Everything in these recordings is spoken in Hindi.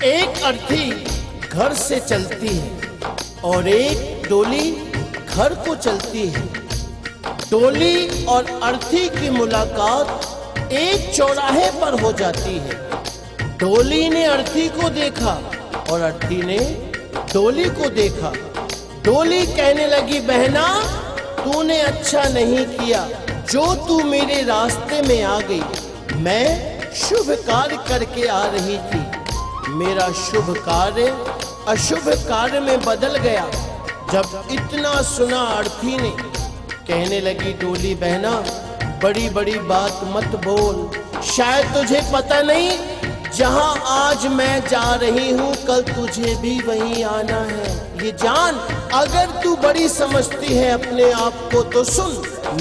एक अर्थी घर से चलती है और एक डोली घर को चलती है। डोली और अर्थी की मुलाकात एक चौराहे पर हो जाती है। डोली ने अर्थी को देखा और अर्थी ने डोली को देखा। डोली कहने लगी, बहना तूने अच्छा नहीं किया जो तू मेरे रास्ते में आ गई। मैं शुभ कार्य करके आ रही थी, मेरा शुभ कार्य अशुभ कार्य में बदल गया। जब इतना सुना अर्थी ने कहने लगी, डोली बहना बड़ी बड़ी बात मत बोल, शायद तुझे पता नहीं जहां आज मैं जा रही हूं कल तुझे भी वहीं आना है। ये जान, अगर तू बड़ी समझती है अपने आप को तो सुन,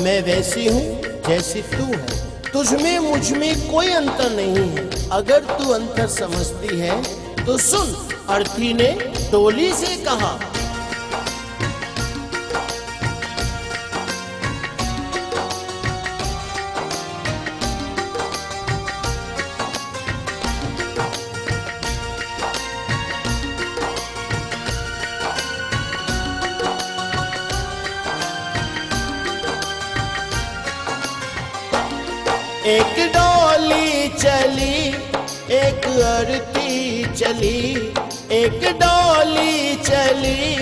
मैं वैसी हूं जैसी तू है, तुझमें मुझमें कोई अंतर नहीं है। अगर तू अंतर समझती है तो सुन। अर्थी ने डोली से कहा, एक डोली चली एक अर्थी चली, एक डोली चली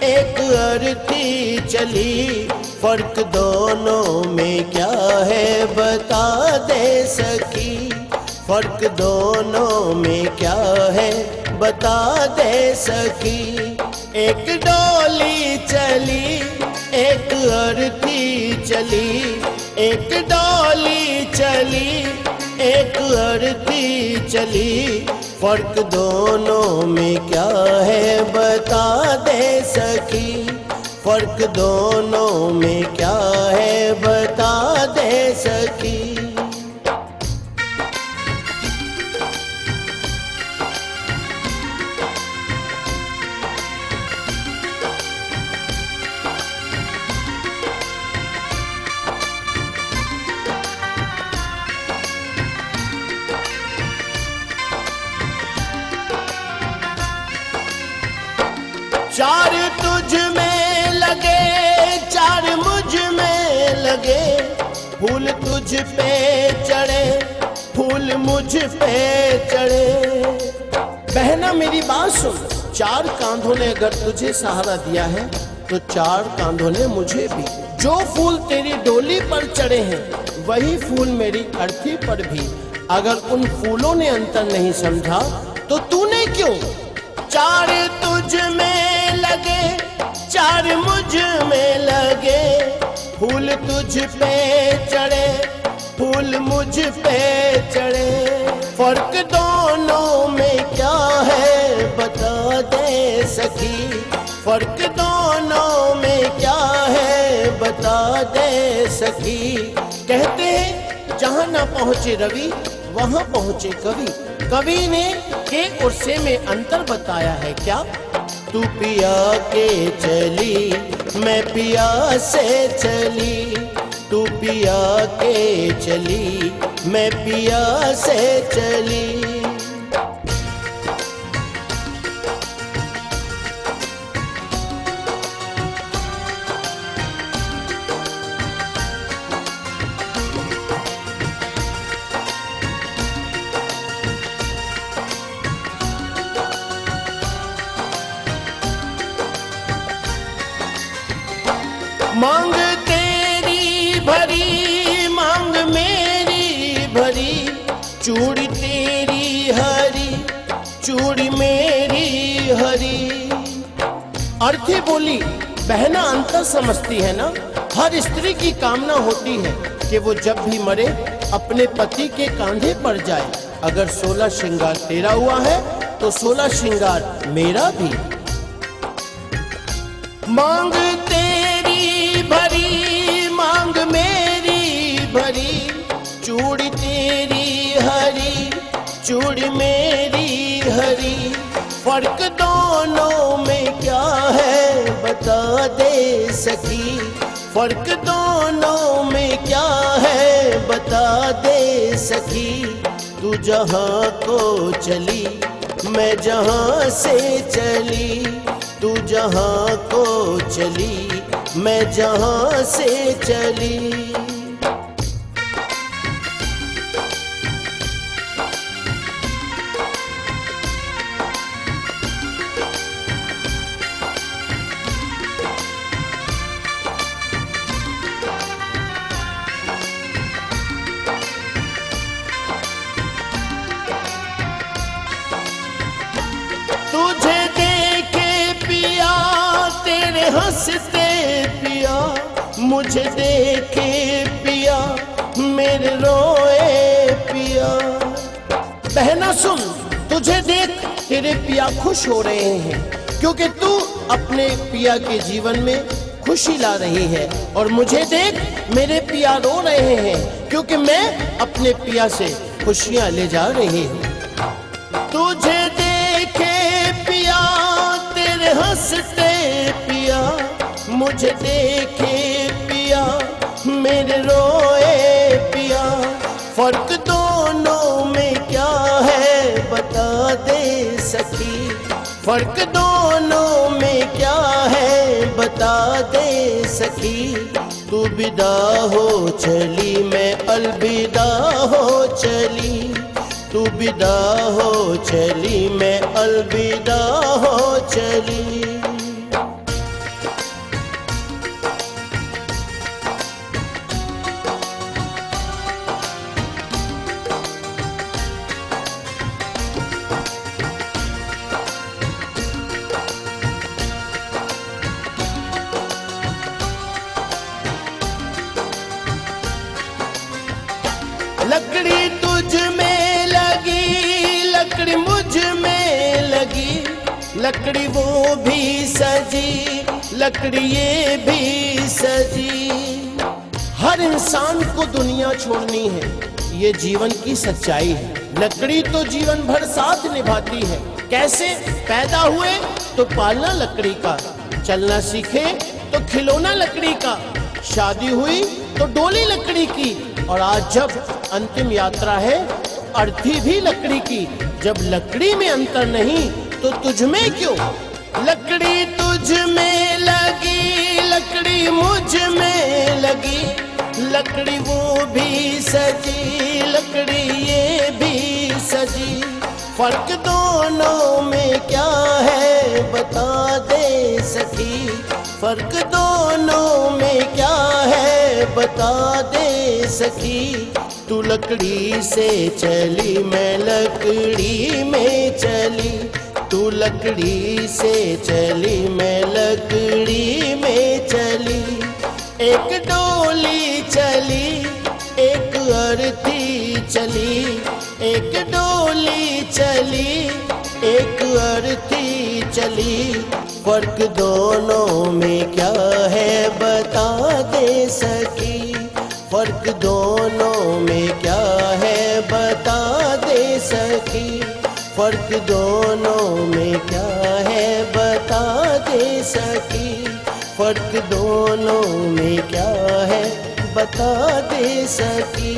एक अर्थी चली। फर्क दोनों में क्या है बता दे सकी, फर्क दोनों में क्या है बता दे सकी। एक डोली चली एक अर्थी चली, एक डोली चली एक अर्थी चली। फर्क दोनों में क्या है बता दे सकी, फर्क दोनों में क्या है बता दे सकी। चार तुझ में लगे चार मुझ में लगे, फूल तुझ पे चढ़े फूल मुझ पे चढ़े। बहना मेरी बात सुन, चार कांधों ने अगर तुझे सहारा दिया है तो चार कांधों ने मुझे भी। जो फूल तेरी डोली पर चढ़े हैं वही फूल मेरी अर्थी पर भी। अगर उन फूलों ने अंतर नहीं समझा तो तूने क्यों। चार तुझ में लगे चार मुझ में लगे, फूल तुझ पे चढ़े फूल मुझ पे चढ़े। फर्क दोनों में क्या है बता दे सकी, फर्क दोनों में क्या है बता दे सकी। कहते हैं जहां ना पहुंचे रवि वहां पहुंचे कवि। कवि ने के और से में अंतर बताया है क्या। तू पिया के चली मैं पिया से चली, तू पिया के चली मैं पिया से चली। मांग तेरी भरी मांग मेरी भरी, चूड़ी तेरी हरी चूड़ी मेरी हरी। अर्थी बोली, बहना अंतर समझती है ना। हर स्त्री की कामना होती है कि वो जब भी मरे अपने पति के कांधे पर जाए। अगर 16 श्रृंगार तेरा हुआ है तो 16 श्रृंगार मेरा भी। मांग तेरी भरी मांग मेरी भरी, चूड़ी तेरी हरी चूड़ी मेरी हरी। फर्क दोनों में क्या है बता दे सकी, फर्क दोनों में क्या है बता दे सकी। तू जहाँ को चली मैं जहाँ से चली, तू जहाँ को चली, मैं जहाँ से चली। तुझे देखे पिया तेरे हंसते पिया, मुझे देखे पिया मेरे रोए पिया। बहना सुन, तुझे देख तेरे पिया खुश हो रहे हैं, क्योंकि तू अपने पिया के जीवन में खुशी ला रही है। और मुझे देख मेरे पिया रो रहे हैं, क्योंकि मैं अपने पिया से खुशियां ले जा रही हूँ। तुझे देखे पिया तेरे हंसते पिया, मुझे देखे पिया मेरे रोए पिया। फर्क दोनों में क्या है बता दे सखी, फर्क दोनों में क्या है बता दे सखी। तू विदा हो चली मैं अलविदा हो चली, तू विदा हो चली मैं अलविदा हो चली। लकड़ी तुझ में लगी, लकड़ी मुझ में लगी, लकड़ी वो भी सजी, लकड़ी ये भी सजी। हर इंसान को दुनिया छोड़नी है, ये जीवन की सच्चाई है। लकड़ी तो जीवन भर साथ निभाती है। कैसे? पैदा हुए तो पालना लकड़ी का, चलना सीखे तो खिलौना लकड़ी का, शादी हुई तो डोली लकड़ी की, और आज जब अंतिम यात्रा है तो अर्थी भी लकड़ी की। जब लकड़ी में अंतर नहीं तो तुझ में क्यों? लकड़ी तुझ में लगी, लकड़ी मुझ में लगी, लकड़ी वो भी सजी, लकड़ी ये भी सजी। फर्क दोनों में क्या है बता दे सखी, फर्क दोनों में क्या है बता दे सखी। तू लकड़ी से चली मैं लकड़ी में चली, तू लकड़ी से चली मैं लकड़ी में चली। एक डोली चली एक अर्थी चली, एक डोली चली एक अर्थी चली। फर्क दोनों में क्या है बता दे सखी, फर्क दोनों में क्या है बता दे सखी, फर्क दोनों में क्या है बता दे सखी, फर्क दोनों में क्या है बता दे सखी,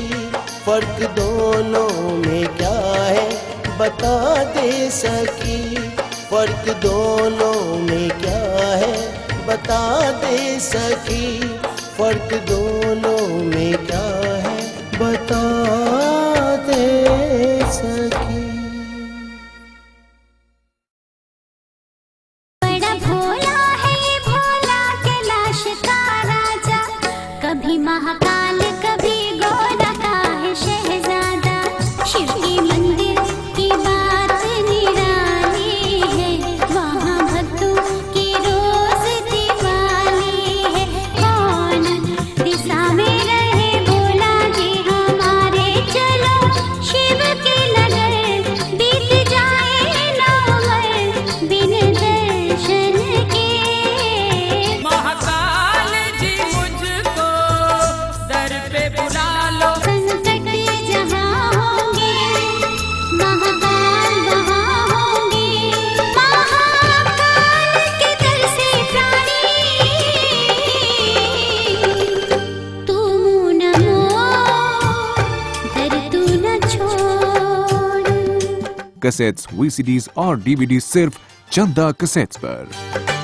फर्क दोनों में क्या है बता दे सखी, फर्क दोनों में क्या है बता दे सखी, फर्क दोनों में क्या है बता दे सखी। बड़ा भोला है ये भोला कैलाश का राजा, कभी महाकाल कभी गोरा का है शहजादा। शिव के मंदिर की बात निराली है, वहाँ भक्तों की रोज दिवाली है। कौन दिशा में रहे भोला जी हमारे, चलो शिव के नगर बीत जाए ना उम्र बिन दर्शन के। महाकाल जी मुझको कैसेट्स, वीसीडीज और डीवीडी सिर्फ चंदा कैसेट्स पर।